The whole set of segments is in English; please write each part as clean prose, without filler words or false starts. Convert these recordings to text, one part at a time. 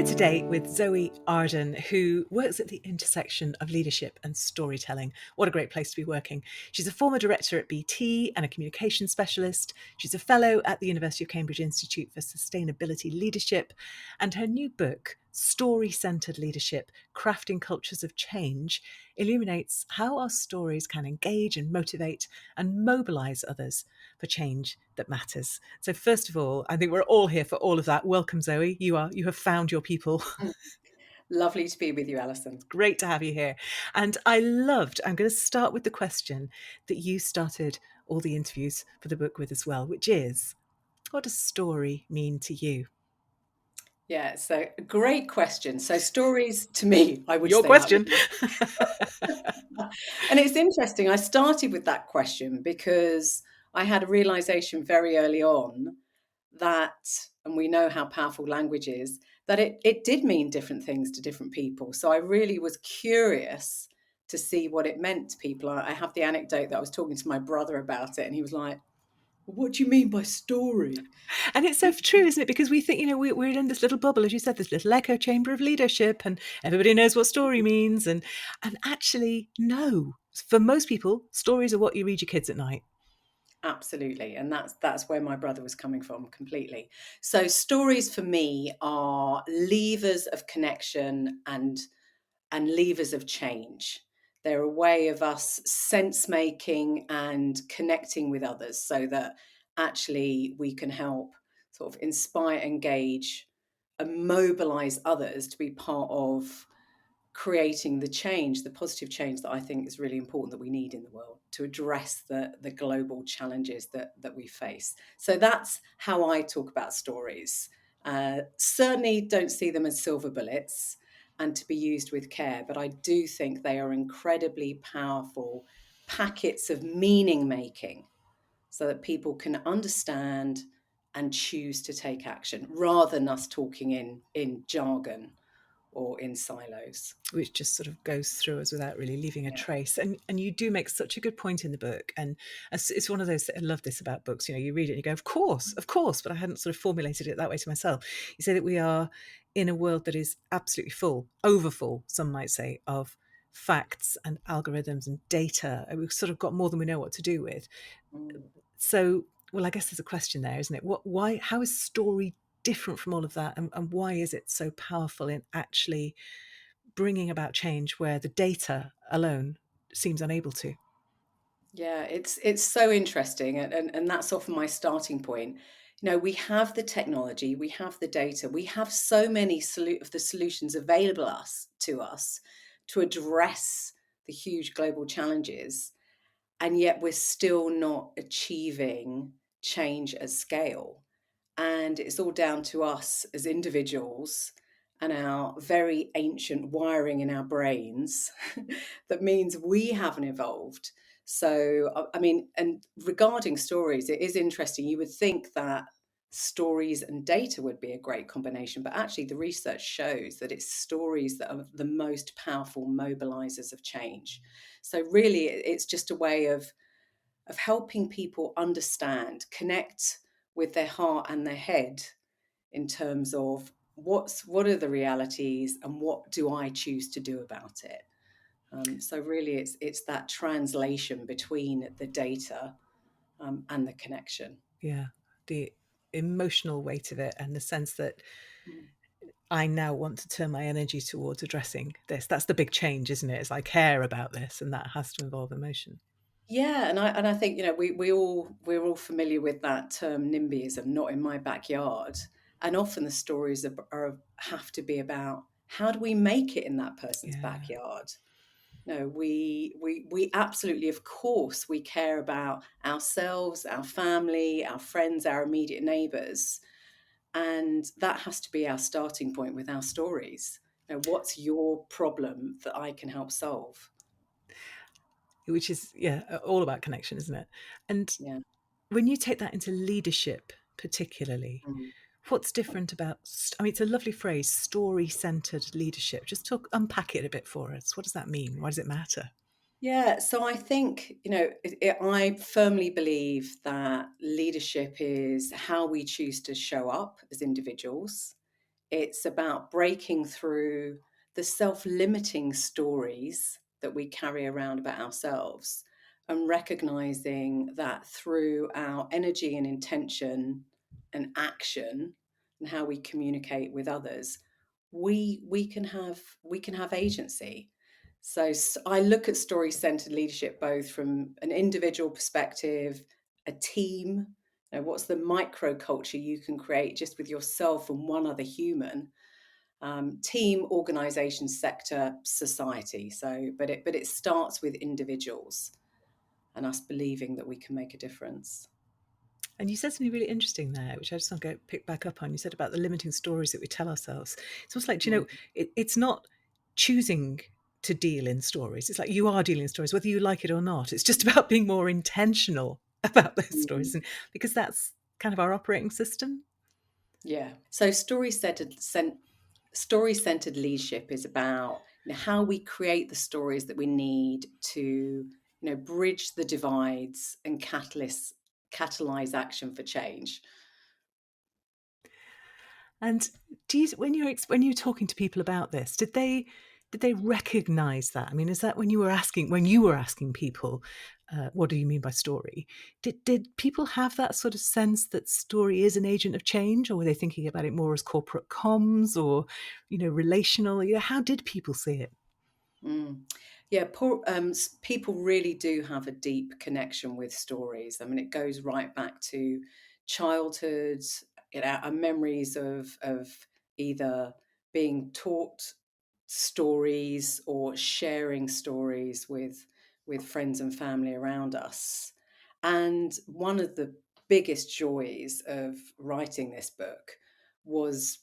here today with Zoë Arden, who works at the intersection of leadership and storytelling. What a great place to be working. She's a former director at BT and a communications specialist. She's a fellow at the University of Cambridge Institute for Sustainability Leadership. And her new book, Story-Centered Leadership, Crafting Cultures of Change, illuminates how our stories can engage and motivate and mobilise others for change that matters. So first of all, I think we're all here for all of that. Welcome, Zoë. You have found your people. Lovely to be with you, Alison. Great to have you here. And I'm going to start with the question that you started all the interviews for the book with as well, which is, what does story mean to you? Yeah, so great question. So stories to me, I would Your say that question. and it's interesting. I started with that question because I had a realization very early on that, and we know how powerful language is, that it did mean different things to different people. So I really was curious to see what it meant to people. I have the anecdote that I was talking to my brother about it, and he was like, "What do you mean by story?" And it's so true, isn't it? Because we think, we're in this little bubble, as you said, this little echo chamber of leadership, and everybody knows what story means. And actually, no. For most people, stories are what you read your kids at night. Absolutely. And that's where my brother was coming from completely. So stories for me are levers of connection and levers of change. They're a way of us sense making and connecting with others so that actually we can help sort of inspire, engage, and mobilize others to be part of creating the change, the positive change that I think is really important that we need in the world to address the global challenges that we face. So that's how I talk about stories. Certainly don't see them as silver bullets and to be used with care, but I do think they are incredibly powerful packets of meaning making so that people can understand and choose to take action rather than us talking in jargon or in silos. Which just sort of goes through us without really leaving a Yeah. trace. And you do make such a good point in the book. And it's one of those, I love this about books. You read it and you go, of course, but I hadn't sort of formulated it that way to myself. You say that we are in a world that is absolutely full, overfull, some might say, of facts and algorithms and data. And we've sort of got more than we know what to do with. Mm. So, well, I guess there's a question there, isn't it? How is story different from all of that? And why is it so powerful in actually bringing about change where the data alone seems unable to? Yeah, it's so interesting, and that's often my starting point. We have the technology, we have the data, we have so many of the solutions available to us to address the huge global challenges, and yet we're still not achieving change at scale. And it's all down to us as individuals and our very ancient wiring in our brains that means we haven't evolved. So, I mean, and regarding stories, it is interesting. You would think that stories and data would be a great combination, but actually, the research shows that it's stories that are the most powerful mobilizers of change. So, really, it's just a way of helping people understand, connect with their heart and their head in terms of what are the realities and what do I choose to do about it. So really, it's that translation between the data and the connection. Yeah, the emotional weight of it and the sense that Mm. I now want to turn my energy towards addressing this. That's the big change, isn't it? It's I care about this, and that has to involve emotion. Yeah, and I think we're all familiar with that term NIMBYism, not in my backyard. And often the stories have to be about how do we make it in that person's Yeah. backyard. No, we absolutely, of course, we care about ourselves, our family, our friends, our immediate neighbours, and that has to be our starting point with our stories. What's your problem that I can help solve? Which is, yeah, all about connection, isn't it? And Yeah. when you take that into leadership, particularly, Mm. what's different about, I mean, it's a lovely phrase, story-centered leadership. Just unpack it a bit for us. What does that mean? Why does it matter? Yeah, so I think, I firmly believe that leadership is how we choose to show up as individuals. It's about breaking through the self-limiting stories that we carry around about ourselves and recognizing that through our energy and intention and action and how we communicate with others, we can have agency. So I look at story-centered leadership both from an individual perspective, a team, what's the micro culture you can create just with yourself and one other human, team, organization, sector, society. So but it starts with individuals and us believing that we can make a difference. And you said something really interesting there, which I just want to go pick back up on. You said about the limiting stories that we tell ourselves. It's almost like, Mm. it's not choosing to deal in stories. It's like you are dealing in stories, whether you like it or not. It's just about being more intentional about those stories, Mm. and because that's kind of our operating system. Yeah. So story-centered leadership is about, how we create the stories that we need to, bridge the divides and catalyze action for change. And do you, when you're talking to people about this, did they recognize that? I mean, is that when you were asking people, what do you mean by story? Did people have that sort of sense that story is an agent of change, or were they thinking about it more as corporate comms or, relational? How did people see it? Mm. Yeah, people really do have a deep connection with stories. I mean, it goes right back to childhood, our memories of either being taught stories or sharing stories with friends and family around us. And one of the biggest joys of writing this book was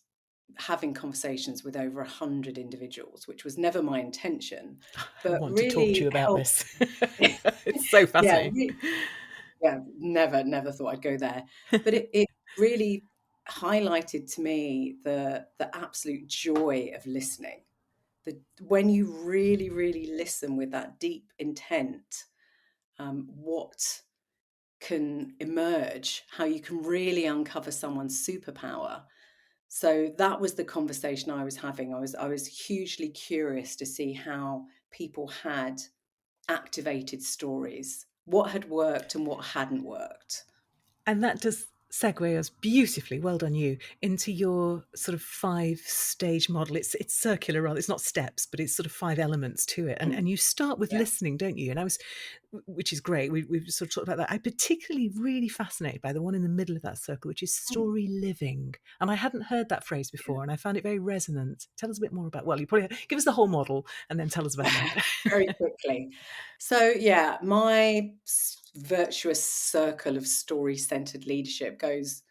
having conversations with over 100 individuals, which was never my intention, I but want to talk to really you about helped. this. It's so Yeah, fascinating. yeah, never thought I'd go there. But it really highlighted to me the absolute joy of listening. When you really listen with that deep intent, what can emerge, how you can really uncover someone's superpower. So that was the conversation I was having. I was hugely curious to see how people had activated stories, what had worked and what hadn't worked. And that does segue us beautifully, well done you, into your sort of 5-stage model. It's circular rather, it's not steps, but it's sort of 5 elements to it. And Mm. and you start with Yeah. listening, don't you? And I was, which is great. We've sort of talked about that. I'm particularly really fascinated by the one in the middle of that circle, which is Mm. story living. And I hadn't heard that phrase before, and I found it very resonant. Tell us a bit more about, well, you probably give us the whole model and then tell us about that. Very quickly. So, yeah, my virtuous circle of story centered leadership goes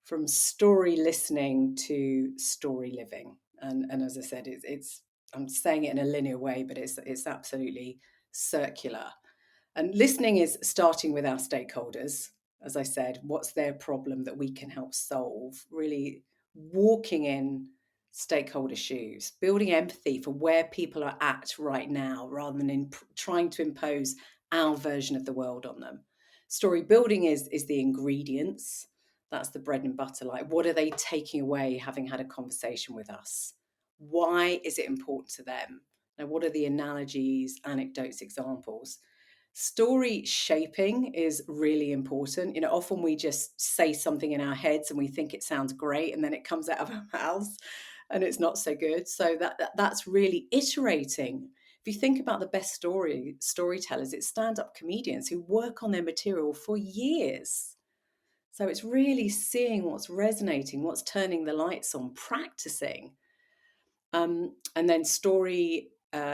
from story listening to story living. And as I said, it's I'm saying it in a linear way, but it's absolutely circular. And listening is starting with our stakeholders. As I said, what's their problem that we can help solve? Really walking in stakeholder shoes, building empathy for where people are at right now rather than trying to impose our version of the world on them. Story building is the ingredients. That's the bread and butter. Like, what are they taking away having had a conversation with us? Why is it important to them? Now, what are the analogies, anecdotes, examples? Story shaping is really important. Often we just say something in our heads and we think it sounds great, and then it comes out of our mouths and it's not so good. So that's really iterating. If you think about the best storytellers, it's stand-up comedians who work on their material for years. So it's really seeing what's resonating, what's turning the lights on, practicing. And then story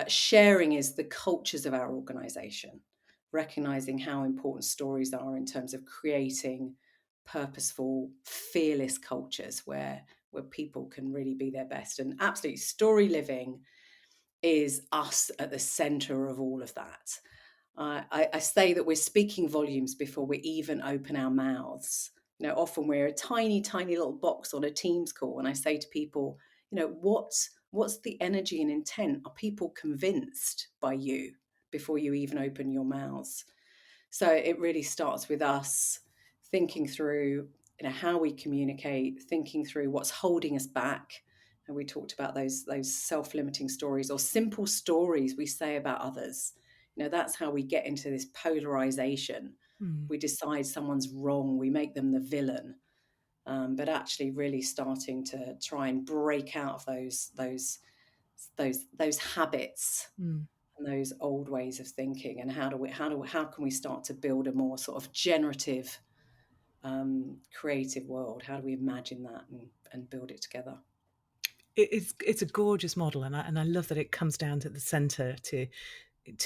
sharing is the cultures of our organization, recognizing how important stories are in terms of creating purposeful, fearless cultures where people can really be their best. And absolutely, story living is us at the center of all of that. I say that we're speaking volumes before we even open our mouths. Often we're a tiny little box on a Teams call, and I say to people, what's the energy and intent? Are people convinced by you before you even open your mouths? So it really starts with us thinking through, how we communicate, thinking through what's holding us back, And we talked about those self-limiting stories or simple stories we say about others. That's how we get into this polarization. Mm. We decide someone's wrong, we make them the villain. But actually really starting to try and break out of those habits Mm. and those old ways of thinking, and how can we start to build a more sort of generative, creative world? How do we imagine that and build it together? It's a gorgeous model, and I love that it comes down to the centre to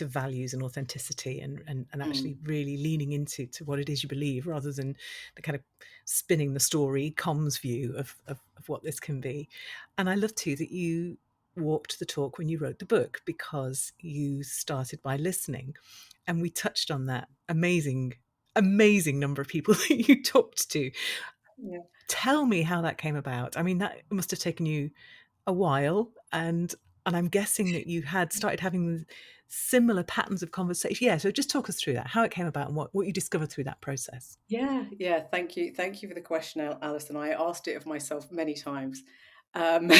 values and authenticity, and actually Mm. really leaning into to what it is you believe, rather than the kind of spinning the story comms view of what this can be. And I love too that you walked the talk when you wrote the book, because you started by listening, and we touched on that amazing number of people that you talked to. Yeah. Tell me how that came about. I mean, that must have taken you a while, and I'm guessing that you had started having similar patterns of conversation. Yeah, so just talk us through that, how it came about, and what you discovered through that process. Yeah, yeah. Thank you for the question, Alison. I asked it of myself many times. Um,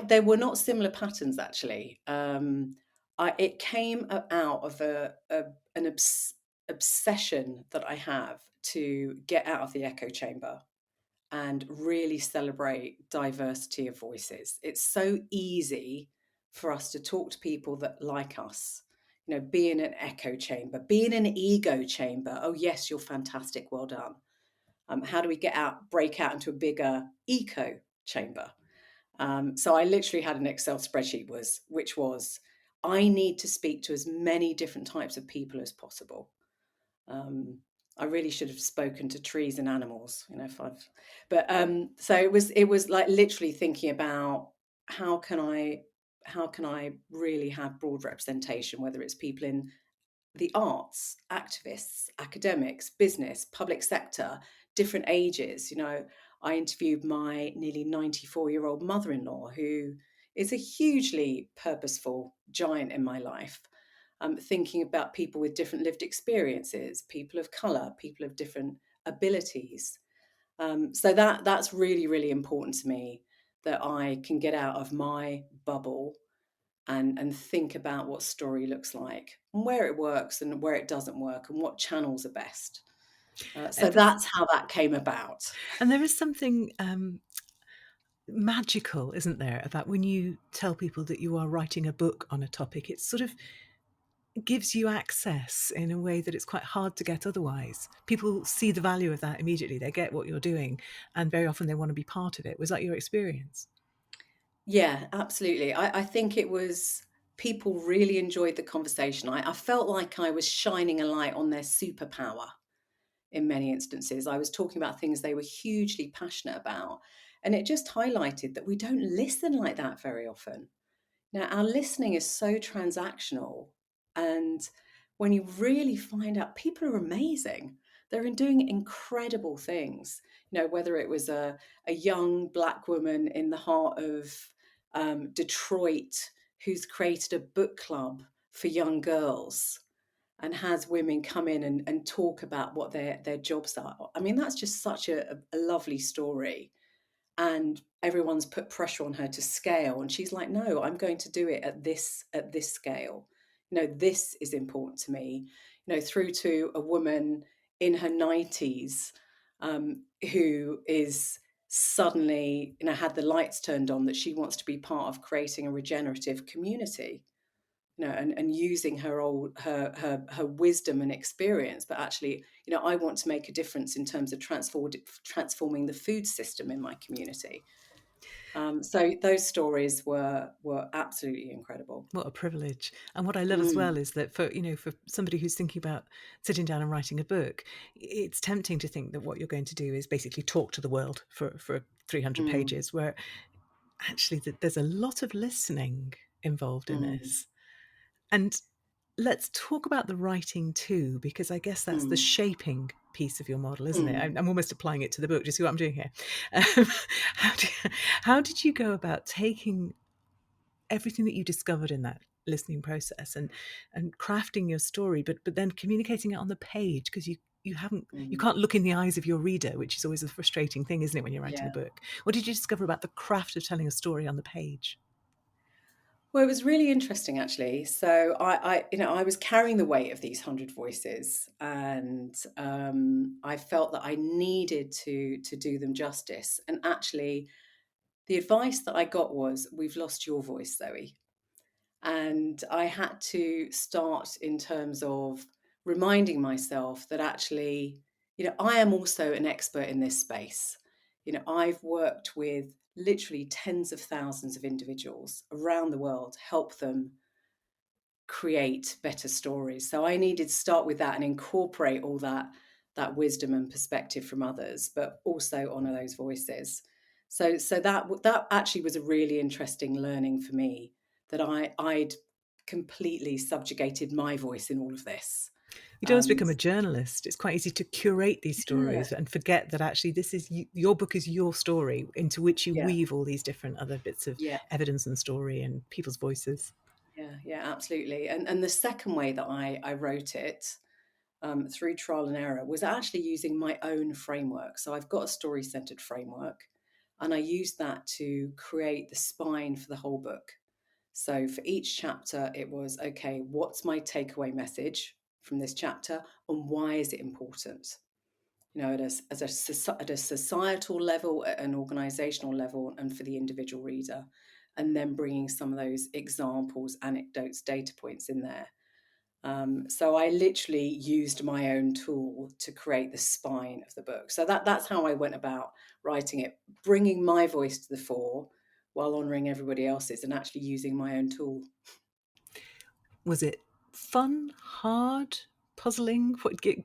there were not similar patterns actually. It came out of an obsession that I have to get out of the echo chamber and really celebrate diversity of voices. It's so easy for us to talk to people that like us, be in an echo chamber, be in an ego chamber. Oh, yes, you're fantastic. Well done. How do we break out into a bigger eco chamber? So I literally had an Excel spreadsheet which was, I need to speak to as many different types of people as possible. Um, I really should have spoken to trees and animals, if I've, but so it was like literally thinking about how can I how can I really have broad representation, whether it's people in the arts, activists, academics, business, public sector, different ages. I interviewed my nearly 94-year-old mother-in-law, who is a hugely purposeful giant in my life. Thinking about people with different lived experiences, people of colour, people of different abilities. So that's really, really important to me, that I can get out of my bubble and think about what story looks like and where it works and where it doesn't work and what channels are best. So There's, that's how that came about. and there is something magical, isn't there, about when you tell people that you are writing a book on a topic. It sort of gives you access in a way that it's quite hard to get otherwise. People see the value of that immediately. They get what you're doing, and very often they want to be part of it. Was that your experience? Yeah, absolutely. I think it was, people really enjoyed the conversation. I felt like I was shining a light on their superpower in many instances. I was talking about things they were hugely passionate about. And it just highlighted that we don't listen like that very often. Now, our listening is so transactional. And when you really find out, people are amazing. They're doing incredible things. Whether it was a young Black woman in the heart of Detroit who's created a book club for young girls and has women come in and talk about what their jobs are. I mean, that's just such a lovely story, and everyone's put pressure on her to scale, and she's like, no, I'm going to do it at this scale. This is important to me. Through to a woman in her 90s, who is suddenly, had the lights turned on, that she wants to be part of creating a regenerative community, and using her wisdom and experience. But actually, I want to make a difference in terms of transforming the food system in my community. So those stories were absolutely incredible. What a privilege. And what I love as Mm, well is that for somebody who's thinking about sitting down and writing a book, it's tempting to think that what you're going to do is basically talk to the world for 300 mm, pages, where actually there's a lot of listening involved in mm, this. And let's talk about the writing too, because I guess that's the mm, shaping piece of your model, isn't it? mm, I'm almost applying it to the book. Do you see what I'm doing here? Um, how, how did you go about taking everything that you discovered in that listening process and crafting your story, but then communicating it on the page? Because you Mm. can't look in the eyes of your reader, which is always a frustrating thing, isn't it, when you're writing a Yeah. book? What did you discover about the craft of telling a story on the page? Well, it was really interesting actually. So I was carrying the weight of these 100 voices, and I felt that I needed to do them justice. And actually, the advice that I got was, "We've lost your voice, Zoe." And I had to start in terms of reminding myself that actually, I am also an expert in this space. I've worked with literally tens of thousands of individuals around the world, help them create better stories. So I needed to start with that and incorporate all that wisdom and perspective from others, but also honor those voices. So that actually was a really interesting learning for me, that I'd completely subjugated my voice in all of this. You don't almost Um, become a journalist. It's quite easy to curate these yeah, stories and forget that actually this is your book is your story into which you yeah, weave all these different other bits of yeah, evidence and story and people's voices. yeah, absolutely. And the second way that I wrote it, through trial and error, was actually using my own framework. So I've got a story centered framework, and I used that to create the spine for the whole book. So for each chapter, it was, okay, what's my takeaway message from this chapter, and why is it important? At a societal level, at an organizational level, and for the individual reader. And then bringing some of those examples, anecdotes, data points in there. So I literally used my own tool to create the spine of the book. So that's how I went about writing it, bringing my voice to the fore while honouring everybody else's, and actually using my own tool. Was it fun, hard, puzzling?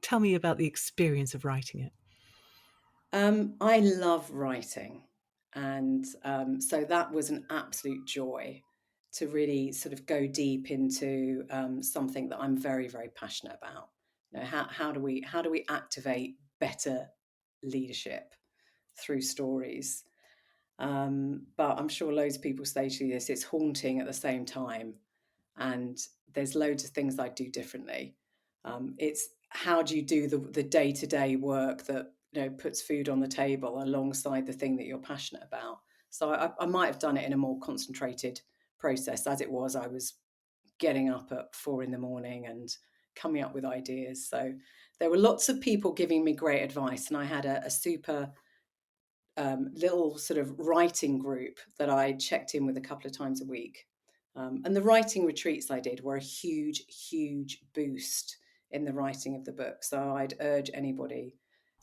Tell me about the experience of writing it. I love writing, and so that was an absolute joy to really sort of go deep into something that I'm very, very passionate about. How do we activate better leadership through stories? But I'm sure loads of people say to you this, it's haunting at the same time. And there's loads of things I do differently. It's how do you do the day-to-day work that puts food on the table alongside the thing that you're passionate about. So I might have done it in a more concentrated process. As it was, I was getting up at 4 in the morning and coming up with ideas. So there were lots of people giving me great advice, and I had a super little sort of writing group that I checked in with a couple of times a week. And the writing retreats I did were a huge, huge boost in the writing of the book. So I'd urge anybody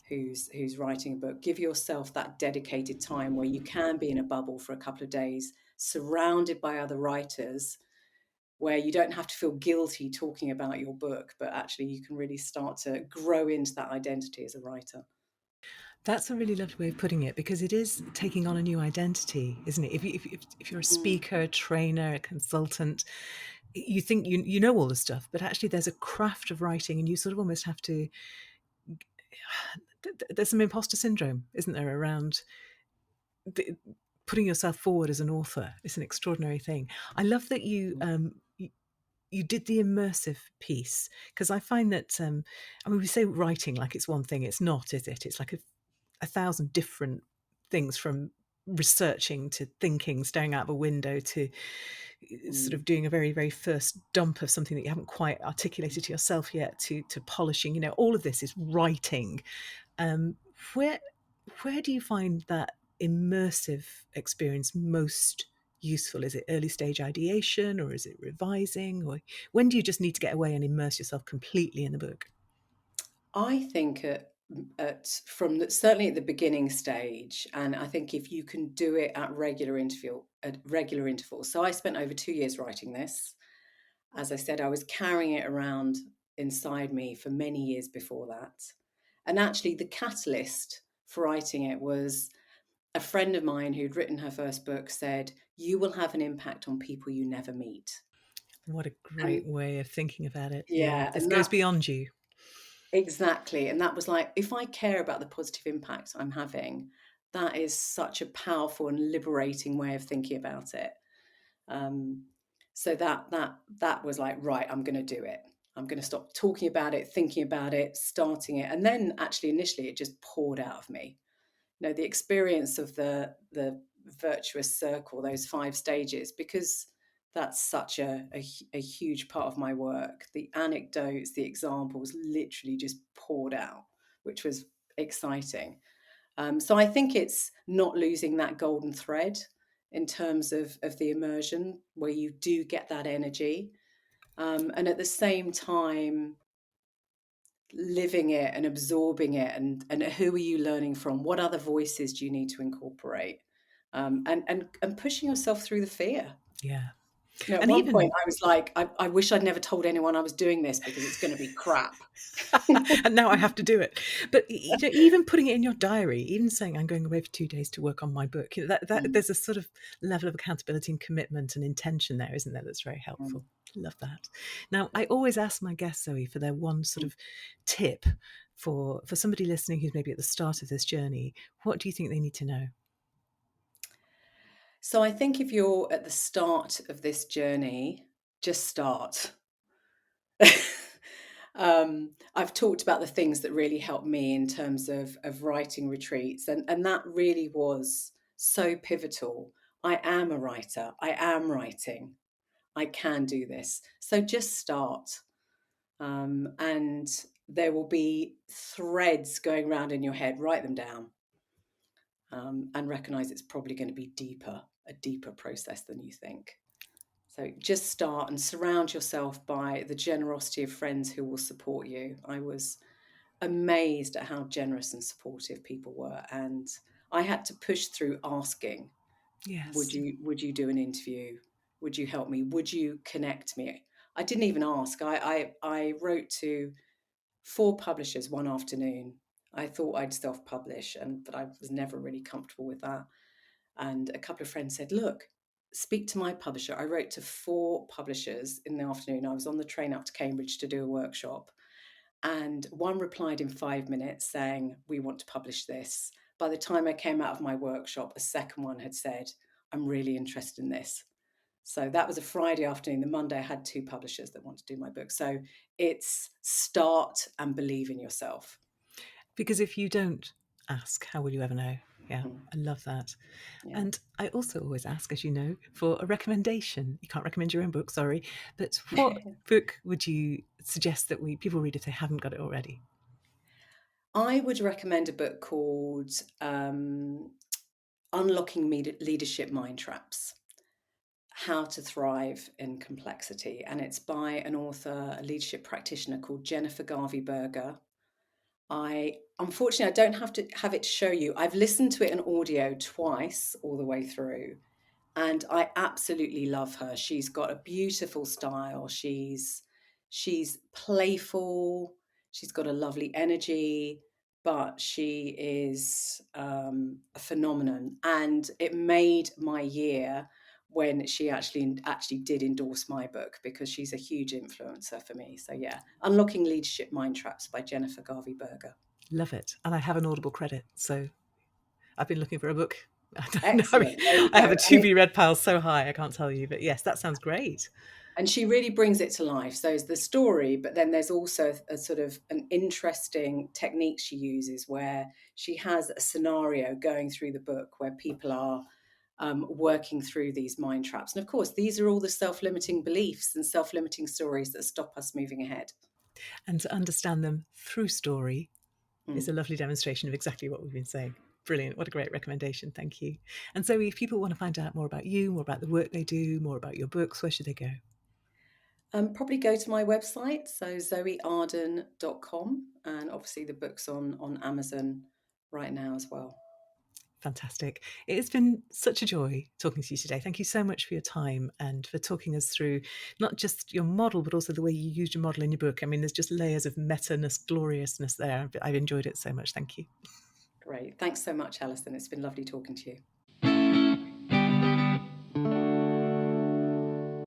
who's writing a book, give yourself that dedicated time where you can be in a bubble for a couple of days, surrounded by other writers, where you don't have to feel guilty talking about your book, but actually you can really start to grow into that identity as a writer. That's a really lovely way of putting it because it is taking on a new identity, isn't it? If you're a Mm, speaker, a trainer, a consultant, you think you know all the stuff, but actually there's a craft of writing, and you sort of almost have to. There's some imposter syndrome, isn't there, around the, putting yourself forward as an author. It's an extraordinary thing. I love that you did the immersive piece because I find that I mean we say writing like it's one thing. It's not, is it? It's like a thousand different things, from researching to thinking, staring out of a window to sort mm. of doing a very, very first dump of something that you haven't quite articulated to yourself yet, to polishing. All of this is writing. Um, where where do you find that immersive experience most useful? Is it early stage ideation, or is it revising, or when do you just need to get away and immerse yourself completely in the book? I think certainly at the beginning stage, and I think if you can do it at regular intervals. So I spent over 2 years writing this. As I said, I was carrying it around inside me for many years before that. And actually, the catalyst for writing it was a friend of mine who'd written her first book said, "You will have an impact on people you never meet." What a And great way of thinking about it. Yeah, yeah, this and goes that beyond you. exactly. And that was like, if I care about the positive impact I'm having, that is such a powerful and liberating way of thinking about it. Um, so that was like, right, I'm going to do it. I'm going to stop talking about it, thinking about it, starting it. And then actually initially it just poured out of me. You know, the experience of the virtuous circle, those 5 stages, because that's such a huge part of my work. The anecdotes, the examples literally just poured out, which was exciting. So I think it's not losing that golden thread in terms of the immersion, where you do get that energy, and at the same time living it and absorbing it, and who are you learning from, what other voices do you need to incorporate, and pushing yourself through the fear. Yeah. You know, at And one point even I was like, I wish I'd never told anyone I was doing this because it's going to be crap. and now I have to do it. But even putting it in your diary, even saying I'm going away for 2 days to work on my book, that Mm, there's a sort of level of accountability and commitment and intention there, isn't there? That's very mm, helpful. Love that. Now, I always ask my guests, Zoe, for their one sort mm. of tip for somebody listening who's maybe at the start of this journey. What do you think they need to know? So I think if you're at the start of this journey, just start. I've talked about the things that really helped me in terms of writing retreats, and that really was so pivotal. I am a writer. I am writing. I can do this. So just start, and there will be threads going around in your head. Write them down, and recognize it's probably going to be a deeper process than you think. So just start and surround yourself by the generosity of friends who will support you. I was amazed at how generous and supportive people were, and I had to push through asking, Yes. would you do an interview? Would you help me? Would you connect me? I didn't even ask. I wrote to 4 publishers one afternoon. I thought I'd self-publish, but I was never really comfortable with that. And a couple of friends said, look, speak to my publisher. I wrote to 4 publishers in the afternoon. I was on the train up to Cambridge to do a workshop. And one replied in 5 minutes saying, we want to publish this. By the time I came out of my workshop, a second one had said, I'm really interested in this. So that was a Friday afternoon. The Monday, I had 2 publishers that want to do my book. So it's start and believe in yourself. Because if you don't ask, how will you ever know? Yeah, Mm, I love that. yeah. And I also always ask, as you know, for a recommendation. You can't recommend your own book, sorry, but what book would you suggest that people read if they haven't got it already? I would recommend a book called Unlocking Leadership Mind Traps: How to Thrive in Complexity. And it's by an author, a leadership practitioner called Jennifer Garvey Berger. Unfortunately, I don't have to have it to show you. I've listened to it in audio twice all the way through, and I absolutely love her. She's got a beautiful style. She's playful. She's got a lovely energy, but she is a phenomenon. And it made my year when she actually did endorse my book, because she's a huge influencer for me. So yeah, Unlocking Leadership Mind Traps by Jennifer Garvey Berger. Love it. And I have an Audible credit, so I've been looking for a book. I don't know. Excellent. There you I have go. a to be read pile so high, I can't tell you. But yes, that sounds great. And she really brings it to life. So it's the story, but then there's also a sort of an interesting technique she uses, where she has a scenario going through the book where people are working through these mind traps. And of course, these are all the self-limiting beliefs and self-limiting stories that stop us moving ahead. And to understand them through story is a Mm. lovely demonstration of exactly what we've been saying. Brilliant. What a great recommendation. Thank you. And so, if people want to find out more about you, more about the work they do, more about your books, where should they go? Probably go to my website, so zoearden.com, and obviously the book's on Amazon right now as well. Fantastic. It has been such a joy talking to you today. Thank you so much for your time and for talking us through not just your model, but also the way you used your model in your book. I mean, there's just layers of meta-ness, gloriousness there. I've enjoyed it so much. Thank you. Great. Thanks so much, Alison. It's been lovely talking to you.